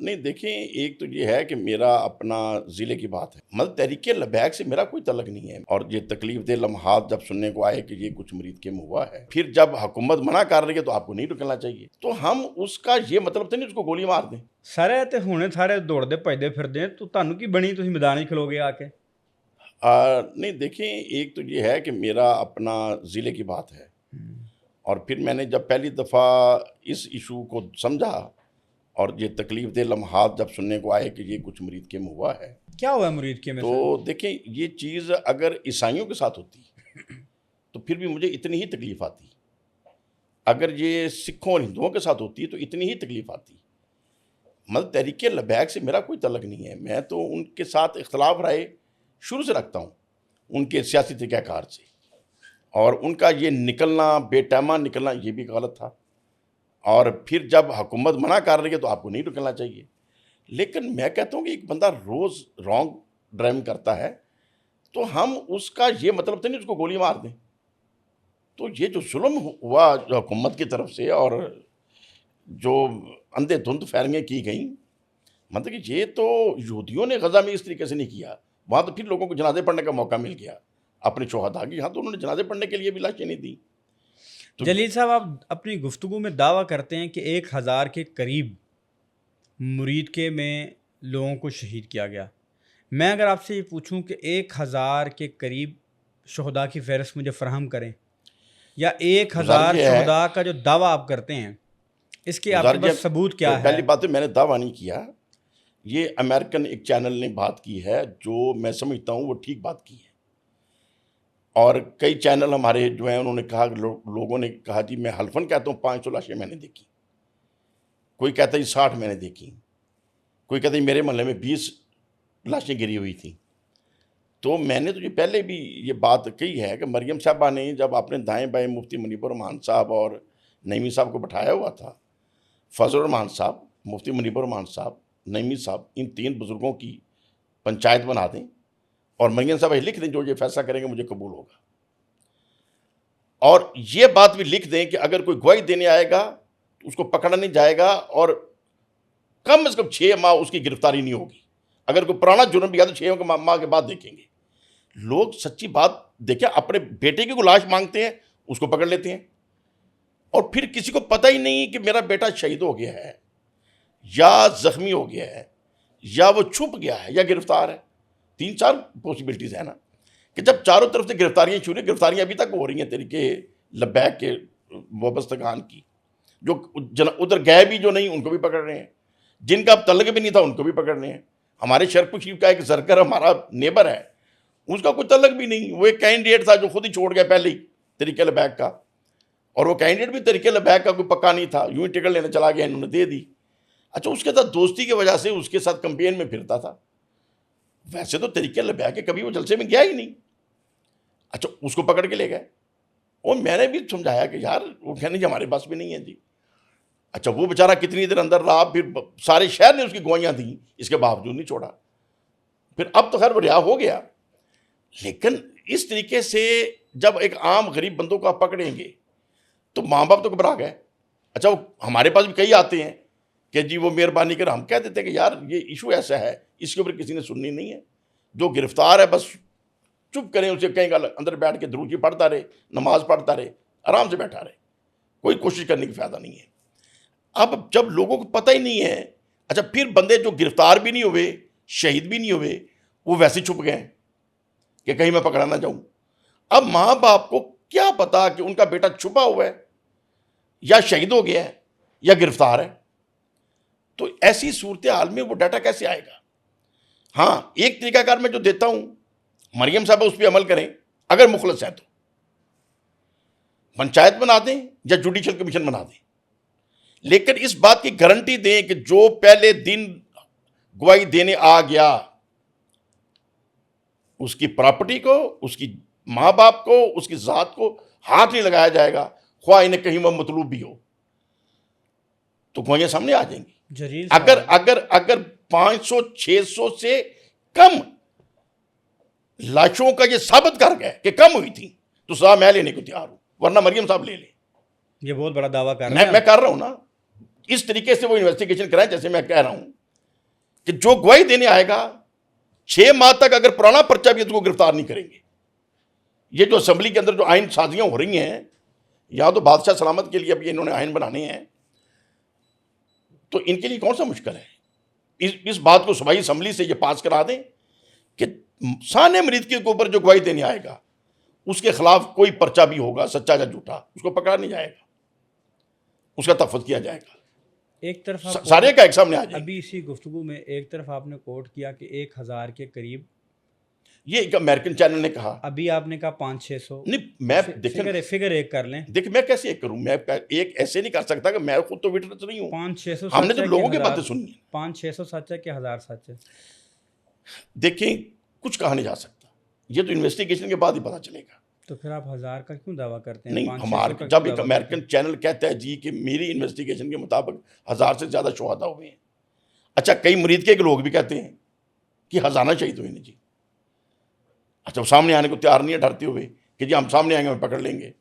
نہیں دیکھیں، ایک تو یہ ہے کہ میرا اپنا ضلع کی بات ہے، مطلب تحریک لبیک سے میرا کوئی تعلق نہیں ہے، اور یہ تکلیف دہ لمحات جب سننے کو آئے کہ یہ کچھ مرید کے میں ہوا ہے، پھر جب حکومت منع کر رہی ہے تو آپ کو نہیں رکنا چاہیے، تو ہم اس کا یہ مطلب تو نہیں اس کو گولی مار دیں۔ سارے تے ہونے سارے دوڑتے بھجتے پھرتے تو تانوں کی بنی تسی میدان وچ کھلو گے آ کے؟ نہیں دیکھیں، ایک تو یہ ہے کہ میرا اپنا ضلع کی بات ہے، اور پھر میں نے جب پہلی دفعہ اس ایشو کو سمجھا اور یہ تکلیف دہ لمحات جب سننے کو آئے کہ یہ کچھ مرید کے میں ہوا ہے، کیا ہوا ہے مرید کے میں سے؟ تو دیکھیں یہ چیز اگر عیسائیوں کے ساتھ ہوتی تو پھر بھی مجھے اتنی ہی تکلیف آتی، اگر یہ سکھوں اور ہندوؤں کے ساتھ ہوتی تو اتنی ہی تکلیف آتی۔ مطلب تحریک لبیک سے میرا کوئی تعلق نہیں ہے، میں تو ان کے ساتھ اختلاف رائے شروع سے رکھتا ہوں، ان کے سیاسی طریقہ کار سے، اور ان کا یہ نکلنا بے ٹائمہ نکلنا یہ بھی غلط تھا، اور پھر جب حکومت منع کر رہی ہے تو آپ کو نہیں رکنا چاہیے۔ لیکن میں کہتا ہوں کہ ایک بندہ روز رانگ ڈرائیونگ کرتا ہے تو ہم اس کا یہ مطلب تو نہیں اس کو گولی مار دیں۔ تو یہ جو ظلم ہوا جو حکومت کی طرف سے اور جو اندھے دھند فائرنگیں کی گئیں، مطلب کہ یہ تو یہودیوں نے غزہ میں اس طریقے سے نہیں کیا، وہاں تو پھر لوگوں کو جنازے پڑھنے کا موقع مل گیا اپنے شہداء کی، یہاں تو انہوں نے جنازے پڑھنے کے لیے بھی لاشیں نہیں دی۔ جلیل صاحب، آپ اپنی گفتگو میں دعویٰ کرتے ہیں کہ 1000 کے قریب مرید کے میں لوگوں کو شہید کیا گیا۔ میں اگر آپ سے یہ پوچھوں کہ 1000 کے قریب شہداء کی فہرست مجھے فراہم کریں، یا 1000 شہداء کا جو دعویٰ آپ کرتے ہیں اس کے آپ کے پاس ثبوت کیا ہے؟ پہلی بات ہے میں نے دعویٰ نہیں کیا، یہ امریکن ایک چینل نے بات کی ہے جو میں سمجھتا ہوں وہ ٹھیک بات کی ہے، اور کئی چینل ہمارے جو ہیں انہوں نے کہا، لوگوں نے کہا جی میں حلفاً کہتا ہوں 500 لاشیں میں نے دیکھی، کوئی کہتا ہے 60 میں نے دیکھی، کوئی کہتا ہے میرے محلے میں 20 لاشیں گری ہوئی تھیں۔ تو میں نے تو یہ پہلے بھی یہ بات کہی ہے کہ مریم صاحبہ نے جب اپنے دائیں بائیں مفتی منیب الرحمان صاحب اور نعیمی صاحب کو بٹھایا ہوا تھا، فضل الرحمان صاحب، مفتی منیب الرحمان صاحب، نعیمی صاحب، ان 3 بزرگوں کی پنچایت بنا دیں اور مریم صاحب لکھ دیں جو یہ فیصلہ کریں گے مجھے قبول ہوگا، اور یہ بات بھی لکھ دیں کہ اگر کوئی گواہی دینے آئے گا تو اس کو پکڑا نہیں جائے گا اور کم از کم 6 ماہ اس کی گرفتاری نہیں ہوگی، اگر کوئی پرانا جرم بھی ہے تو 6 ماہ کے بعد دیکھیں گے۔ لوگ سچی بات دیکھیں، اپنے بیٹے کی کوئی لاش مانگتے ہیں اس کو پکڑ لیتے ہیں، اور پھر کسی کو پتہ ہی نہیں کہ میرا بیٹا شہید ہو گیا ہے یا زخمی ہو گیا ہے یا وہ چھپ گیا ہے یا گرفتار ہے۔ 3-4 پاسبلٹیز ہیں نا، کہ جب چاروں طرف سے گرفتاریاں ابھی تک ہو رہی ہیں طریقے لبیک کے وابستگان کی، جو ادھر گئے بھی جو نہیں ان کو بھی پکڑ رہے ہیں، جن کا اب تعلق بھی نہیں تھا ان کو بھی پکڑ رہے ہیں۔ ہمارے شرف شریف کا ایک زرگر ہمارا نیبر ہے، اس کا کوئی تعلق بھی نہیں، وہ ایک کینڈیڈیٹ تھا جو خود ہی چھوڑ گیا پہلے ہی طریقہ لبیک کا، اور وہ کینڈیڈیٹ بھی طریقہ لبیک کا کوئی پکا نہیں تھا، یوں ہی ٹکٹ لینے چلا گیا، انہوں نے دے دی۔ اچھا، اس کے ساتھ دوستی کی وجہ سے اس کے ساتھ کمپین میں پھرتا تھا، ویسے تو طریقہ لبیک کے کبھی وہ جلسے میں گیا ہی نہیں۔ اچھا، اس کو پکڑ کے لے گئے، اور میں نے بھی سمجھایا کہ یار وہ کہنے جی ہمارے پاس بھی نہیں ہے جی۔ اچھا، وہ بیچارہ کتنی دیر اندر رہا، پھر سارے شہر نے اس کی گواہیاں دیں، اس کے باوجود نہیں چھوڑا، پھر اب تو خیر وہ رہا ہو گیا۔ لیکن اس طریقے سے جب ایک عام غریب بندوں کو آپ پکڑیں گے تو ماں باپ تو گھبرا گئے۔ اچھا، وہ ہمارے پاس بھی کئی آتے ہیں کہ جی وہ مہربانی کر، ہم کہہ دیتے ہیں کہ یار یہ ایشو ایسا ہے، اس کے اوپر کسی نے سننی نہیں ہے، جو گرفتار ہے بس چپ کریں، اسے کہیں گا اندر بیٹھ کے درود پڑھتا رہے، نماز پڑھتا رہے، آرام سے بیٹھا رہے، کوئی کوشش کرنے کی فائدہ نہیں ہے۔ اب جب لوگوں کو پتہ ہی نہیں ہے، اچھا پھر بندے جو گرفتار بھی نہیں ہوئے، شہید بھی نہیں ہوئے، وہ ویسے چھپ گئے کہ کہیں میں پکڑا نہ جاؤں۔ اب ماں باپ کو کیا پتا کہ ان کا بیٹا چھپا ہوا ہے یا شہید ہو گیا ہے یا گرفتار ہے، تو ایسی صورتحال میں وہ ڈاٹا کیسے آئے گا؟ ہاں، ایک طریقہ کار میں جو دیتا ہوں، مریم صاحب اس پہ عمل کریں، اگر مخلص ہیں تو پنچایت بنا دیں یا جوڈیشل کمیشن بنا دیں، لیکن اس بات کی گارنٹی دیں کہ جو پہلے دن گواہی دینے آ گیا اس کی پراپرٹی کو، اس کی ماں باپ کو، اس کی ذات کو ہاتھ نہیں لگایا جائے گا، خواہ انہیں کہیں وہ مطلوب بھی ہو، تو گواہیاں سامنے آ جائیں گی۔ اگر 500-600 سے کم لاشوں کا یہ ثابت کر گئے کہ کم ہوئی تھی تو سزا میں لینے کو تیار ہوں، ورنہ مریم صاحب لے لیں۔ یہ بہت بڑا دعویٰ کر رہے ہیں، میں کر رہا ہوں نا، اس طریقے سے وہ انویسٹیگیشن کرائیں جیسے میں کہہ رہا ہوں کہ جو گواہی دینے آئے گا 6 ماہ تک اگر پرانا پرچہ بھی ہے تو کو گرفتار نہیں کریں گے. یہ جو اسمبلی کے اندر جو آئین سازیاں ہو رہی ہیں، یا تو بادشاہ سلامت کے لیے اب یہ انہوں نے آئین بنانے ہیں، تو ان کے لیے کون سا مشکل ہے؟ اس بات کو صوبائی اسمبلی سے یہ پاس کرا دیں کہ سانے مرید کے اوپر جو گواہی دینے آئے گا اس کے خلاف کوئی پرچہ بھی ہوگا سچا یا جھوٹا، اس کو پکڑا نہیں جائے گا، اس کا تحفظ کیا جائے گا، ایک طرف سارے کا ایک سامنے آ جائے گا. ابھی اسی گفتگو میں ایک طرف آپ نے کوٹ کیا کہ 1000 کے قریب، یہ ایک امریکن چینل نے کہا. ابھی آپ نے کہا 500-600. نہیں میں دیکھیں فگر ایک کر لیں. دیکھ میں کیسے ایک کروں، میں ایک ایسے نہیں کر سکتا کہ میں خود تو وٹنس نہیں ہوں. 500-600 ہم نے تو لوگوں کی باتیں سنی ہیں. 500-600 سچ ہے کہ 1000 سچ ہے؟ دیکھیں کچھ کہا نہیں جا سکتا، یہ تو انویسٹیگیشن کے بعد ہی پتہ چلے گا. تو پھر آپ 1000 کا کیوں دعویٰ کرتے ہیں؟ نہیں ہمارے جب ایک امریکن چینل کہتا ہے جی کہ میری انویسٹیگیشن کے مطابق 1000 سے زیادہ شہداء ہوئے ہیں. اچھا کئی مرید کے لوگ بھی کہتے ہیں کہ ہزانہ شہید ہوئے ہیں جی. اچھا وہ سامنے آنے کو تیار نہیں ہے ڈرتے ہوئے کہ جی ہم سامنے آئیں گے ہم پکڑ لیں گے.